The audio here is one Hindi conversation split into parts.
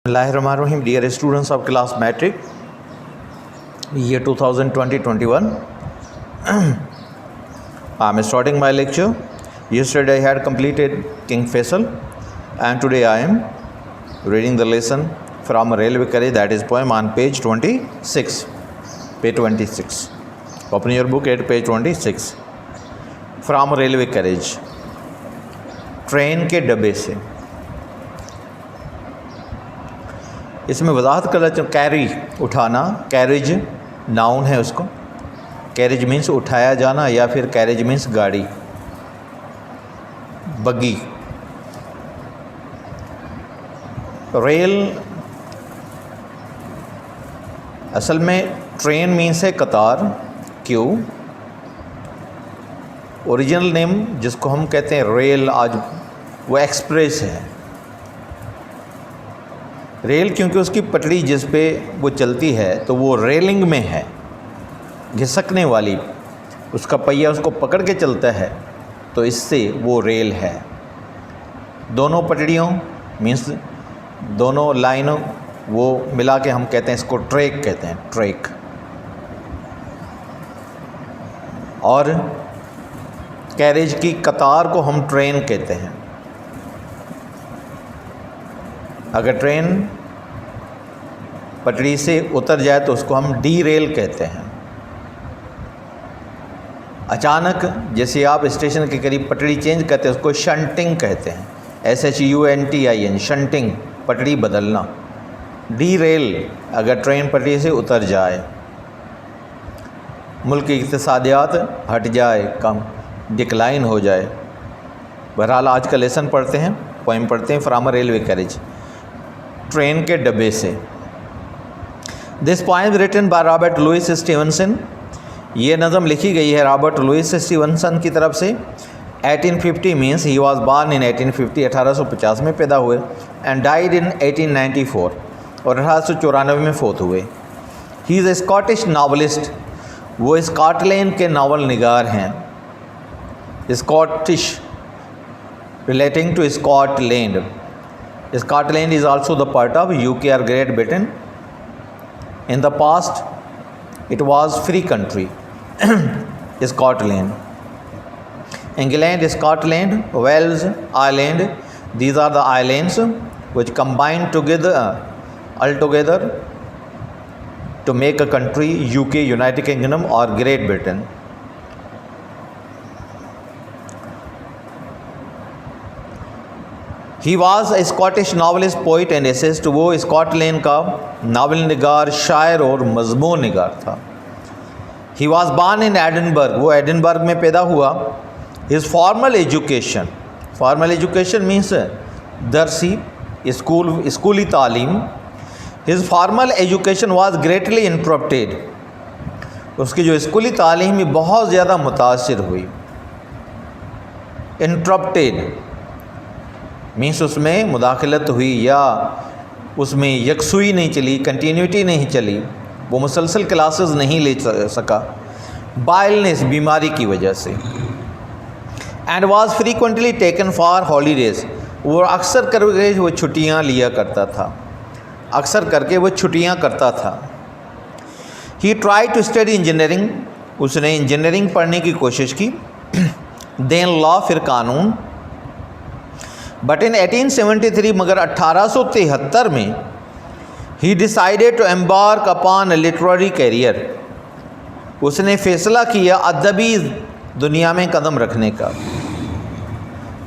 Bismillahirrahmanirrahim. Dear students of class Matric, year 2020-21, I am starting my lecture. Yesterday I had completed King Faisal, and today I am reading the lesson from Railway Carriage, that is poem on page 26. Page 26. Open your book at page 26. From Railway Carriage. Train के डब्बे से। इसमें वजाहत कर लेते हैं। कैरी उठाना, कैरेज नाउन है उसको। कैरेज मीन्स उठाया जाना, या फिर कैरेज मीन्स गाड़ी, बग्गी। रेल असल में ट्रेन मीन्स है कतार, क्यू। ओरिजिनल नेम जिसको हम कहते हैं रेल, आज वो एक्सप्रेस है। रेल क्योंकि उसकी पटड़ी जिस पे वो चलती है तो वो रेलिंग में है, घिसकने वाली, उसका पहिया उसको पकड़ के चलता है, तो इससे वो रेल है। दोनों पटड़ियों मीन्स दोनों लाइनों वो मिला के हम कहते हैं इसको ट्रैक कहते हैं, ट्रैक। और कैरेज की कतार को हम ट्रेन कहते हैं। अगर ट्रेन पटरी से उतर जाए तो उसको हम डी रेल कहते हैं। अचानक जैसे आप स्टेशन के करीब पटरी चेंज करते हैं उसको शंटिंग कहते हैं, SHUNTING, शंटिंग, पटरी बदलना। डी रेल अगर ट्रेन पटरी से उतर जाए, मुल्क की इक़्तिसादियात हट जाए, कम डिक्लाइन हो जाए। बहरहाल आज का लेसन पढ़ते हैं, पोएम पढ़ते हैं फ्रॉम रेलवे कैरेज, ट्रेन के डब्बे से। This poem written by Robert Louis Stevenson. ये नज़म लिखी गई है रॉबर्ट लुइस स्टीवनसन की तरफ से। 1850 मीन्स ही वॉज बॉर्न इन 1850, 1850 में पैदा हुए, एंड डाइड इन 1894, और 1894 में फोत हुए। He is a Scottish novelist. वो स्कॉटलैंड के नावल निगार हैं। Scottish relating to Scotland. Scotland is also the part of UK or Great Britain. In the past, it was free country. Scotland, England, Scotland, Wales, Ireland. These are the islands which combine together, altogether, to make a country, UK, United Kingdom, or Great Britain. He was a Scottish novelist, poet and essayist. वो स्कॉटलैंड का नावल निगार, शायर और मजमून निगार था। He was born in Edinburgh. वो एडिनबर्ग में पैदा हुआ। His formal education, formal education means दरसी, स्कूली तालीम। His formal education was greatly interrupted. उसकी जो स्कूली तालीम ही बहुत ज़्यादा मुतासिर हुई। इंटरप्टेड मीन्स उसमें मुदाखलत हुई या उसमें यकसुई नहीं चली, कंटिन्यूटी नहीं चली, वो मुसलसल क्लासेस नहीं ले सका बाइलनेस, बीमारी की वजह से। And was frequently taken for holidays. वो अक्सर करके वो छुट्टियाँ लिया करता था, अक्सर करके वो छुट्टियाँ करता था। ही ट्राई टू स्टडी इंजीनियरिंग। उसने इंजीनियरिंग पढ़ने की कोशिश की। देन लॉ, फिर कानून। बट इन 1873, मगर 1873 में, he decided to embark upon a literary career. उसने फैसला किया अदबी दुनिया में कदम रखने का,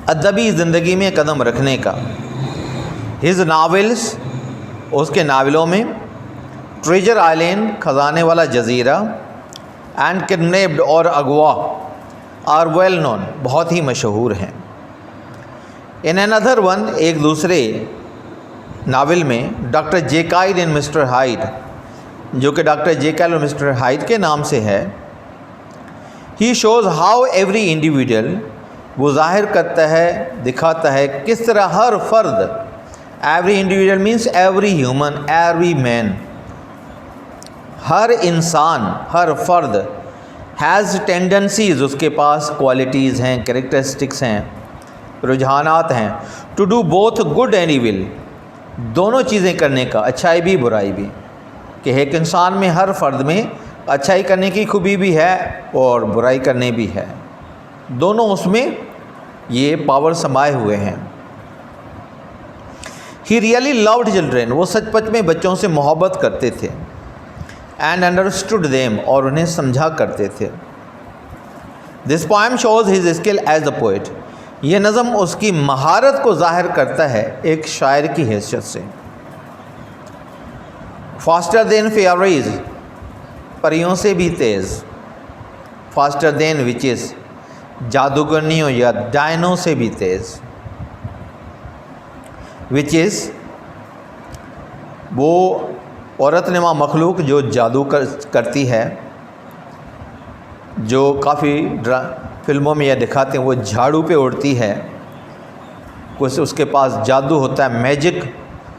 अदबी ज़िंदगी में कदम रखने का। हिज नावल्स, उसके नावलों में ट्रेजर आइलैंड, खजाने वाला जजीरा, एंड किडनैप्ड, और अगवा, आर वेल नोन, बहुत ही मशहूर हैं। इन अनदर वन, एक दूसरे नावल में, doctor Jekyll and Mr hide, जो कि डॉक्टर जेकाइल और मिस्टर हाइड के नाम से है। ही शोज़ हाउ एवरी इंडिविजुअल, वो जाहिर करता है, दिखाता है किस तरह हर फर्द, every individual means every human, every man, हर इंसान, हर फर्द, हैज़ टेंडेंसीज, उसके पास क्वालिटीज़ हैं, कैरेक्टरिस्टिक्स हैं, रुझानात हैं, to do both good and evil, दोनों चीज़ें करने का, अच्छाई भी बुराई भी, कि एक इंसान में, हर फर्द में अच्छाई करने की खूबी भी है और बुराई करने भी है, दोनों उसमें ये पावर समाये हुए हैं। ही रियली लव्ड चिल्ड्रेन, वो सचपच में बच्चों से मोहब्बत करते थे। एंड अंडरस्टूड देम, और उन्हें समझा करते थे। This poem shows his skill as a poet, ये नज़म उसकी महारत को जाहिर करता है एक शायर की हैसियत से। फास्टर देन फेयरीज, परियों से भी तेज़। फास्टर देन विचेस, जादूगरनियों या डायनों से भी तेज़। विचेस वो औरत नुमा मखलूक जो जादू करती है, जो काफ़ी फिल्मों में यह दिखाते हैं, वो झाड़ू पे उड़ती है, कुछ उसके पास जादू होता है, मैजिक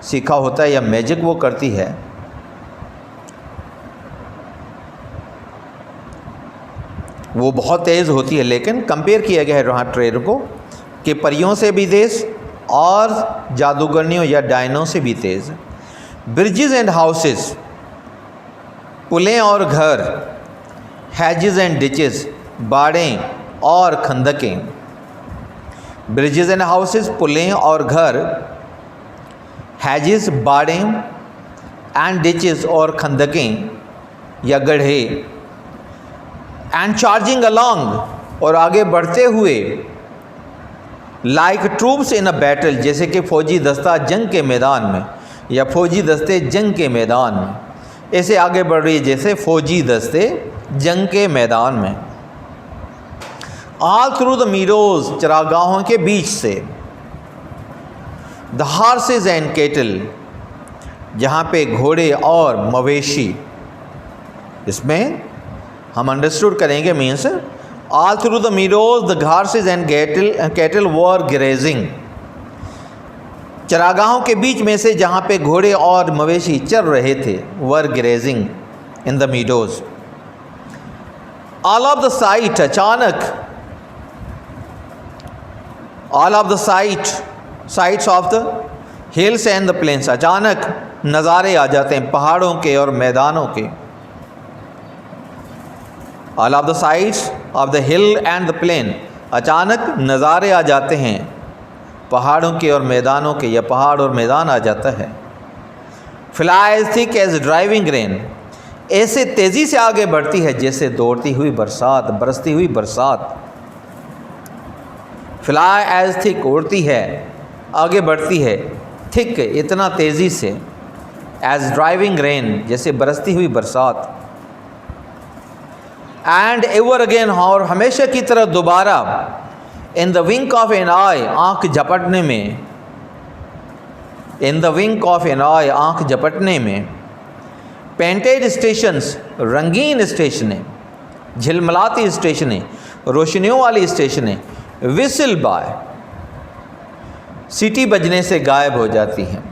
सीखा होता है या मैजिक वो करती है। वो बहुत तेज़ होती है, लेकिन कंपेयर किया गया है वहाँ ट्रेन को कि परियों से भी तेज़ और जादूगरनियों या डायनों से भी तेज़। ब्रिजेस एंड हाउसेस, पुलें और घर। हैजेस एंड डिचेस, बाड़ें और खंदकें। ब्रिजेस एंड हाउसेस, पुलें और घर। हैजेस, बाड़ें, एंड डिचेस और खंदकें या गड्ढे। एंड चार्जिंग अलॉन्ग, और आगे बढ़ते हुए। Like troops in a battle, जैसे कि फौजी दस्ता जंग के मैदान में, या फौजी दस्ते जंग के मैदान में, ऐसे आगे बढ़ रही है जैसे फौजी दस्ते जंग के मैदान में। ऑल थ्रू द मीडोज, चरागाहों के बीच से। द हॉर्सेस एंड केटल, जहाँ पे घोड़े और मवेशी। इसमें हम अंडरस्टूड करेंगे means all through the meadows the horses and cattle were grazing, चरागाहों के बीच में से जहाँ पे घोड़े और मवेशी चर रहे थे, were grazing in the meadows. All of the sight, अचानक। All of the sights of the hills and the plains, अचानक नज़ारे आ जाते हैं पहाड़ों के और मैदानों के। All of the sights of the hill and the plain, अचानक नज़ारे आ जाते हैं पहाड़ों के और मैदानों के, या पहाड़ और मैदान आ जाता है। Fly thick as driving rain, ऐसे तेज़ी से आगे बढ़ती है जैसे दौड़ती हुई बरसात, बरसती हुई बरसात। फ्लाई एज थिक, उड़ती है, आगे बढ़ती है, थिक इतना तेज़ी से, एज ड्राइविंग रेन जैसे बरसती हुई बरसात। एंड एवर अगेन, और हमेशा की तरह दोबारा। In the wink of an eye, आँख झपटने में। In the wink of an eye, आँख झपटने में। पेंटेड स्टेशंस, रंगीन स्टेशनें, झिलमिलाती स्टेशनें, रोशनियों वाली स्टेशनें। विसिल बाय, सीटी बजने से गायब हो जाती हैं।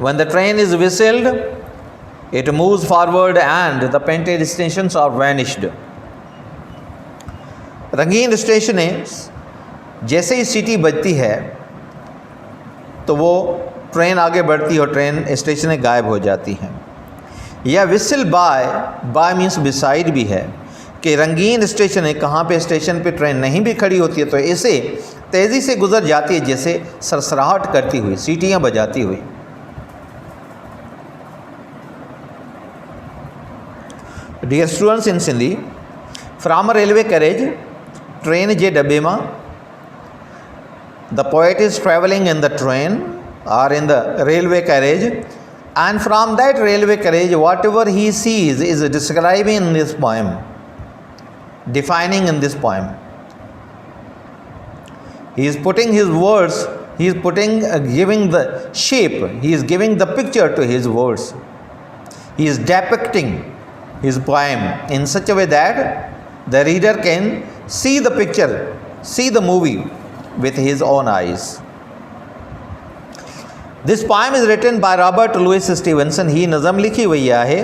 When the train is whistled, it moves forward and the painted stations are vanished. रंगीन स्टेशनें, जैसे ही सीटी बजती है तो वो ट्रेन आगे बढ़ती है और ट्रेन स्टेशनें गायब हो जाती हैं। या विसिल बाय मीन्स बिसाइड भी है कि रंगीन स्टेशन है, कहाँ पे स्टेशन पे ट्रेन नहीं भी खड़ी होती है तो ऐसे तेज़ी से गुजर जाती है जैसे सरसराहट करती हुई, सीटियाँ बजाती हुई। Dear students in Sindhi, from railway carriage, train जे डब्बे मां, the poet is travelling in the train और in the railway carriage, and from that railway carriage whatever he sees is describing in this poem, defining in this poem. He is putting his words, he is putting giving the shape, he is giving the picture to his words, he is depicting his poem in such a way that the reader can see the picture, see the movie with his own eyes. This poem is written by Robert Louis Stevenson. ही नज़म लिखी हुई है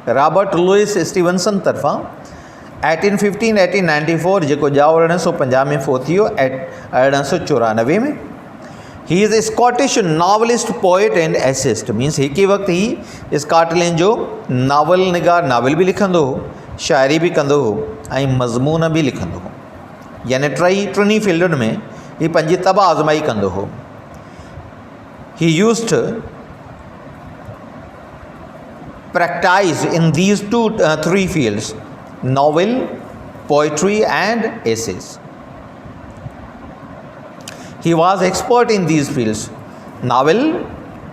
रॉबर्ट लुइस स्टीवनसन तरफा 1815-1894 जेको जाओ 1850 में फोतियो 1894 में। He is Scottish novelist poet and assist means हिकु वक़्तु ही स्कॉटलैंड जो नावल निगार नावल भी लिखंदो हो, शाइरी भी कंदो हो ऐं मज़मून भी लिखंदो हो, यानी टिनी फील्डुनि में ही पंहिंजी तब आज़माई कंदो हो। ही used practice in these three fields: novel, poetry and essays. He was expert in these fields: novel,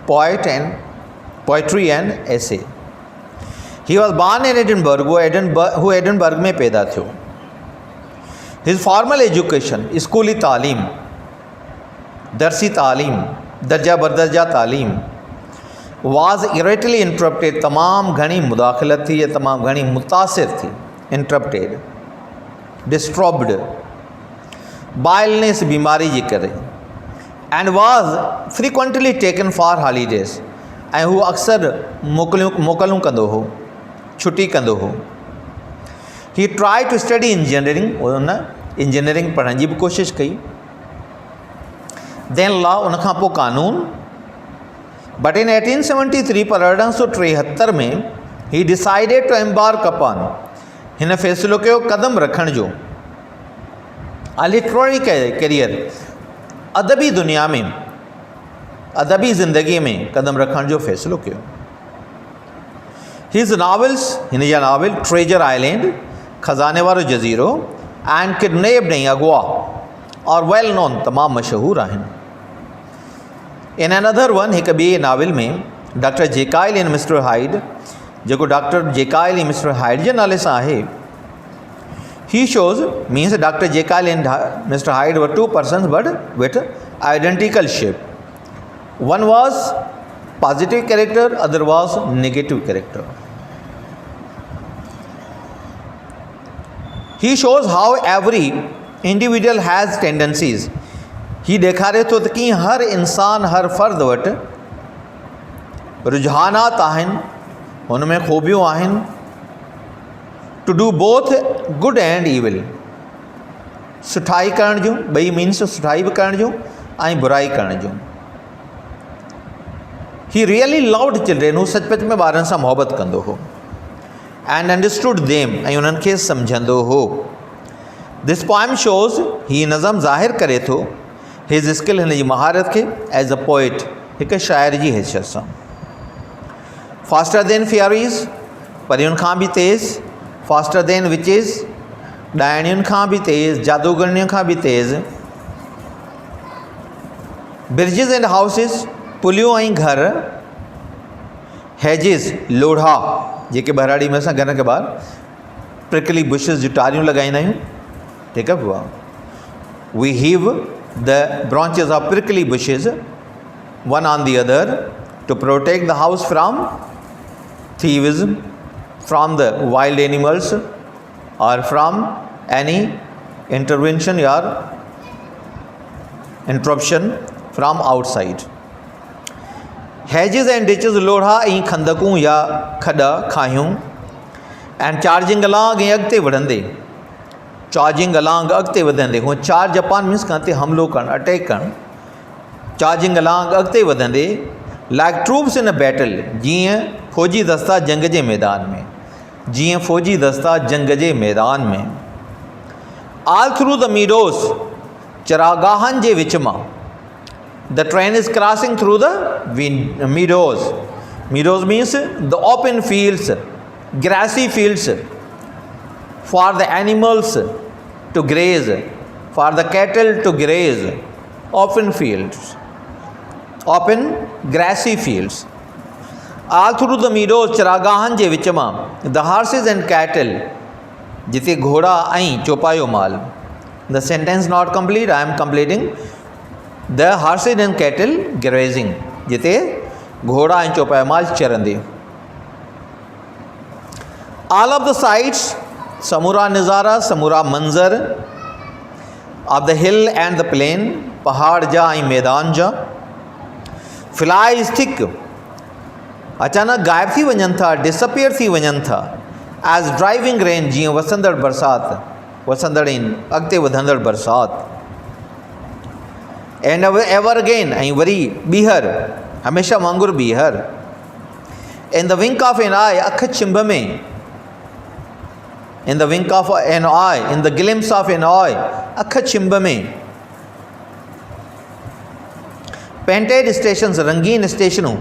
poetry and essay. He was born in Edinburgh, who Edinburgh में पैदा थियो। His formal education, स्कूली तालीम, दरसी तालीम, दर्जा बरदर्जा तालीम वाज इरेटली इंटरप्टेड, तमाम घणी मुदाखलत थी या तमाम घणी मुतासिर थी, इंटरप्टेड, डिस्टर्ब्ड बाइलनेस बीमारी जी करे, and was frequently taken for holidays, ऐं हू अक्सर मोकलूं कंदो हो, छुट्टी कंदो हो। ही ट्राई टू स्टडी इंजीनियरिंग, उन इंजीनियरिंग पढ़ण जी बि कोशिशि कई। देन लॉ, उन खां पोइ कानून। बट इन 1873 पर 1873 में he decided to embark upon, हिन फ़ैसिलो कयो कदम रखण जो, आ लिटरेरी कैरियर, अदबी दुनिया में, अदबी ज़िंदगी में कदम रखण जो फ़ैसिलो कयो। हिज नॉवेल्स, हिन जा नावल ट्रेजर आइलैंड, खजाने वारो जज़ीरो, एंड किडनैप्ड ऐं अगवा और वेल नोन, तमामु मशहूर आहिनि। इन अनदर वन, हिकु ॿिए नाविल में doctor Jekyll and Mr Hyde, जेको डॉक्टर जेकाइल ऐं मिस्टर हाइड जे नाले सां आहे, he shows means doctor Jekyll and Mr Hyde were two persons but with identical shape. One was positive character, other was negative character. He shows how every individual has tendencies, he ॾेखारे थो त कीअं हर इंसान, हर फ़र्द वटि रुझानात आहिनि, हुन में ख़ूबियूं आहिनि, to do both good and evil, सुठाई करण जूं, ॿई मीन्स सुठाई बि करण जूं ऐं बुराई करण जूं। ही रियली लव्ड चिल्ड्रेन, हू सचपच में ॿारनि सां मुहबत कंदो हो, एंड अंडरस्टूड देम, ऐं उन्हनि खे सम्झंदो हो। दिस पोएम शोज़, ही नज़म ज़ाहिर करे थो हिज स्किल, हिन जी महारत खे, एज अ पोइट, हिकु शाइर जी हैसियत सां। फास्टर देन फ्यूरीज़, परियुनि खां बि तेज़, फास्टर देन विचेज़, ॾाइणियुनि खां बि तेज़, जादूगरनियुनि खां बि तेज़, ब्रिजिज़ एंड हाउसिस, पुलियूं ऐं घर, हेजिस, लोढ़ा, जेके बहिराड़ी में असां घर के ॿाहिरि प्रिकली बुशिस जूं टारियूं लॻाईंदा आहियूं, ठीकु आहे पोइ, we have the branches of prickly bushes one on the other to protect the house from thieves, from the wild animals or from any intervention or interruption from outside. Hedges and ditches, Lodha ऐं खंदकूं या खॾा खाहियूं, and charging along ऐं अॻिते वधंदे, चार्जिंग अलांग अॻिते वधंदे, हूअं चार्ज जापान मीन्स कान ते हमिलो करणु, अटैक करणु, चार्जिंग अलांग अॻिते वधंदे, like troops in a battle, जीअं फ़ौजी दस्ता जंग जे मैदान में, जीअं फ़ौजी दस्ता जंग जे मैदान में। ऑल थ्रू द मीडोस, चरागाहनि जे विच मां, the train is crossing through the meadows, meadows means the open fields, grassy fields, for the animals to graze, for the cattle to graze, open fields, open grassy fields. All through the meadows, चरागाहनि जे विच मां, the horses and cattle, जिते घोड़ा ऐं चौपायो माल। The sentence not complete, I am completing. The horses and cattle grazing, जिते घोड़ा ऐं चौपायो माल चरंदे। All of the sights, समूरा नज़ारा, समूरा मंज़र, of the hill and the plain, पहाड़ जा ऐं मैदान जा, फ्लाइज थिक, अचानक गायब थी वञनि था, डिसअपियर थी वञनि था, एज़ ड्राइविंग रेन, जीअं वसंदड़ बरसाति, वसंदड़ अॻिते वधंदड़ बरसाति। एंड एवर अगेन ऐं वरी ॿीहर हमेशह वांगुरु ॿीहर in the wink of an eye अख चिंभ में in the wink of an eye in the glimpse of an eye अख चिंभ में पेंटेड स्टेशन्स रंगीन स्टेशनूं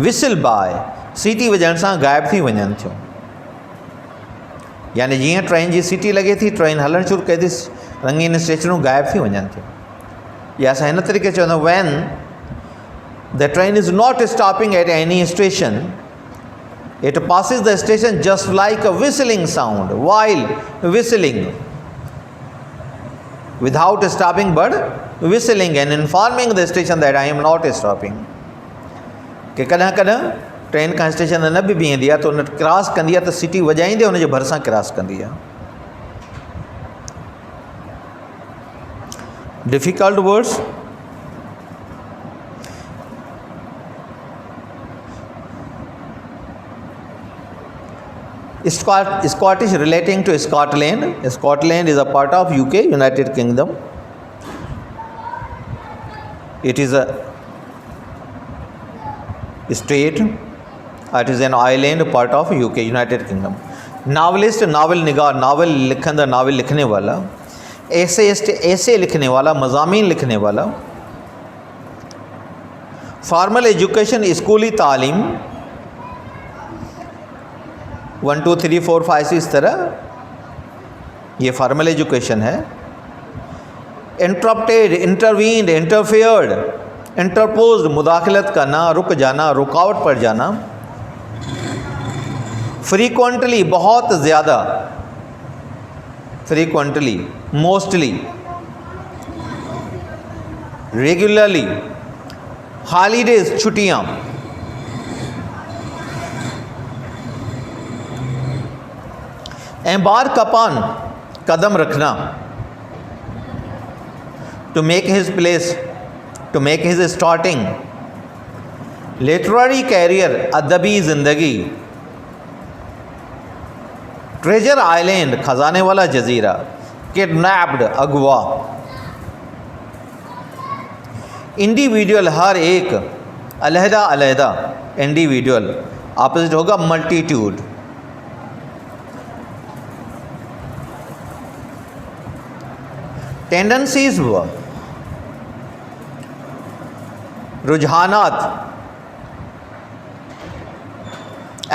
विसिल बाय सीटी वॼण सां गायब थी वञनि थियूं यानी जीअं ट्रेन जी सीटी लॻे थी ट्रेन हलणु शुरू कई थी रंगीन स्टेशनूं गायब थी वञनि थियूं या असां हिन तरीक़े चवंदा when the train is not stopping at any station it passes the station just like a whistling sound while whistling without stopping but whistling and informing the station that I am not stopping कि कॾहिं कॾहिं ट्रेन का स्टेशन न बि बीहंदी आहे त उन क्रॉस कंदी आहे त सिटी वॼाईंदे उनजे भरिसां क्रॉस कंदी आहे difficult words Scottish relating to Scotland. Scotland is a part of UK, United Kingdom. It is a state. It is an island, part of UK, United Kingdom. Novelist, novel निगार, नावल लिखंदा, नावल लिखने वाला. Essayist, essay लिखने वाला, मज़ामीन लिखने वाला. Formal education, स्कूली तालीम. 1 2 3 4 5 6 इस तरह ये फॉर्मल एजुकेशन है इंटरप्टेड इंटरवीन्ड इंटरफेयर्ड इंटरपोज्ड मुदाखलत करना रुक जाना रुकावट पड़ जाना फ्रीक्वेंटली बहुत ज़्यादा फ्रीक्वेंटली मोस्टली रेगुलरली हॉलीडेज छुट्टियाँ एम्बार्क अपॉन कदम रखना to make his place to make his starting literary career अदबी ज़िंदगी ट्रेजर आइलैंड ख़जाने वाला जजीरा किडनैप्ड अगवा इंडिविजुअल हर एक अलहदा अलहदा इंडिविजुअल ऑपोजिट होगा मल्टीट्यूड टेंडेंसीज हुआ रुझानात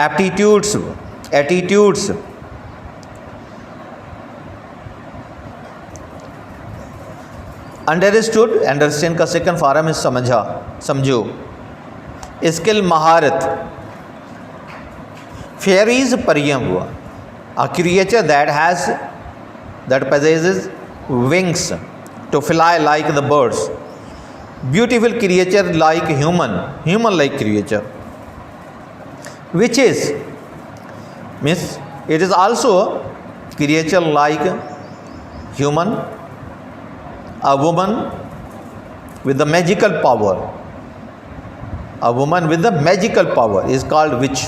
एप्टीट्यूड्स एटीट्यूड्स अंडरस्टूड अंडरस्टैंड का सेकंड फॉर्म है समझा समझो स्किल महारत फेयरीज परियां हुआ अ creature that possesses wings to fly like the birds beautiful creature like human like creature which is means it is also a creature like human a woman with the magical power a woman with the magical power is called witch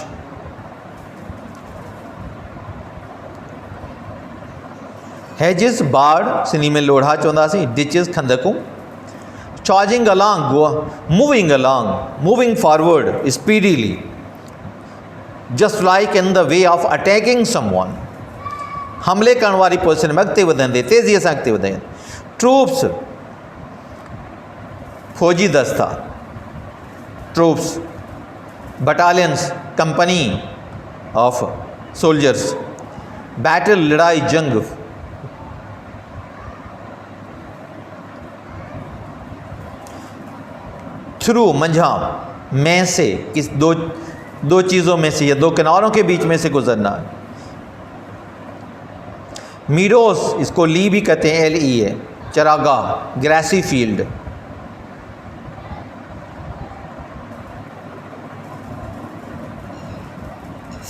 हेजिस बाड़ सिनी में लोढ़ा चवंदासीं डिचिस खंदकूं charging along moving forward speedily just like in the way of attacking someone हमले करण वारी पोजीशन में अॻिते वधंदे तेज़ीअ सां अॻिते वधंदे ट्रूप्स फौजी दस्ता troops battalions company of soldiers battle लड़ाई जंग थ्रू मंझा में से किस दो चीज़ों में से या दो किनारों के बीच में से गुजरना मीडोस इसको ली भी कहते हैं LEA चरागाह ग्रासी फील्ड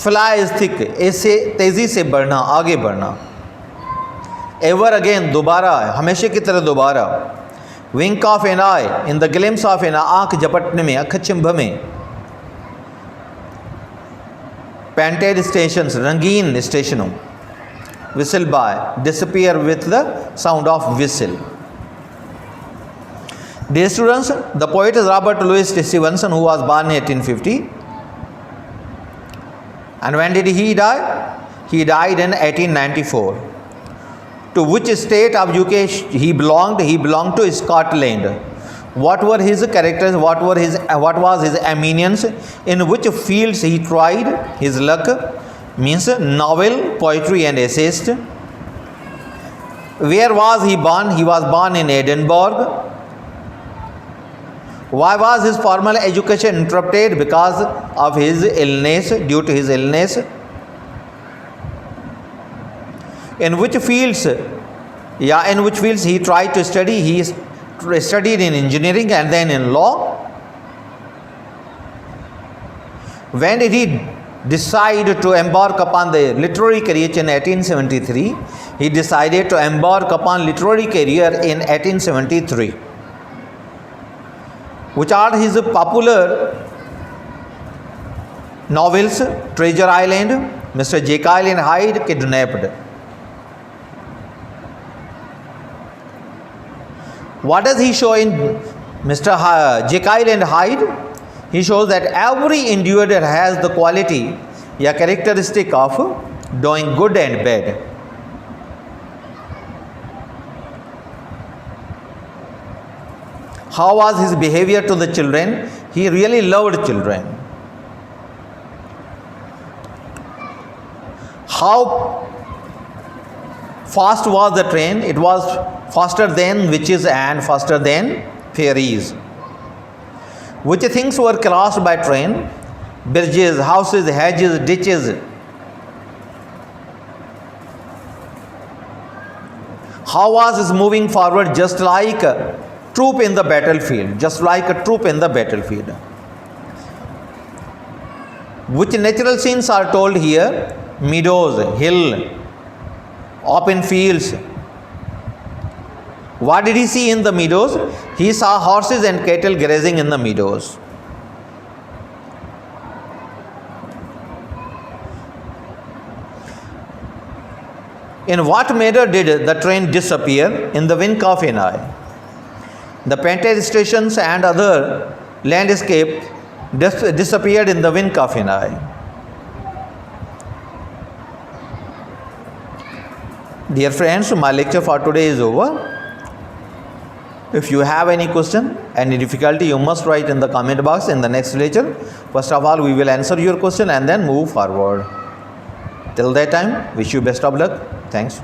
फ्लाई थिक ऐसे तेज़ी से बढ़ना आगे बढ़ना एवर अगेन दोबारा हमेशा की तरह दोबारा wink of an eye in the glimpse of an आँख झपटने में अख चिंभ में पेंटेड स्टेशंस रंगीन स्टेशनों whistle by disappear with the sound of whistle Dear students, the poet is Robert Louis Stevenson, who was born in 1850. And when did he die? He died in 1894. To which state of UK he belonged? He belonged to Scotland. What were his characters? What was his eminence? In which fields he tried his luck? Means novel, poetry and essayist. Where was he born? He was born in Edinburgh. Why was his formal education interrupted? Because of his illness, due to his illness. In which fields he tried to study? He studied in engineering and then in law. When did he decide to embark upon the literary career? In 1873. He decided to embark upon literary career in 1873. Which are his popular novels? Treasure Island, Mr. Jekyll and Hyde Kidnapped. What does he show in Mr. Jekyll and Hyde? He shows that every individual has the quality, a characteristic of doing good and bad. How was his behavior to the children? He really loved children. How fast was the train? It was faster than witches and faster than fairies. Which things were crossed by train? Bridges, houses, hedges, ditches. How was his moving forward? Just like a troop in the battlefield. Just like a troop in the battlefield. Which natural scenes are told here? Meadows, hill, open fields. What did he see in the meadows? He saw horses and cattle grazing in the meadows. In what manner did the train disappear? In the wink of an eye. The painted stations and other landscape disappeared in the wink of an eye. Dear friends, my lecture for today is over. If you have any question, any difficulty, you must write in the comment box in the next lecture. First of all, we will answer your question and then move forward. Till that time, wish you best of luck. Thanks.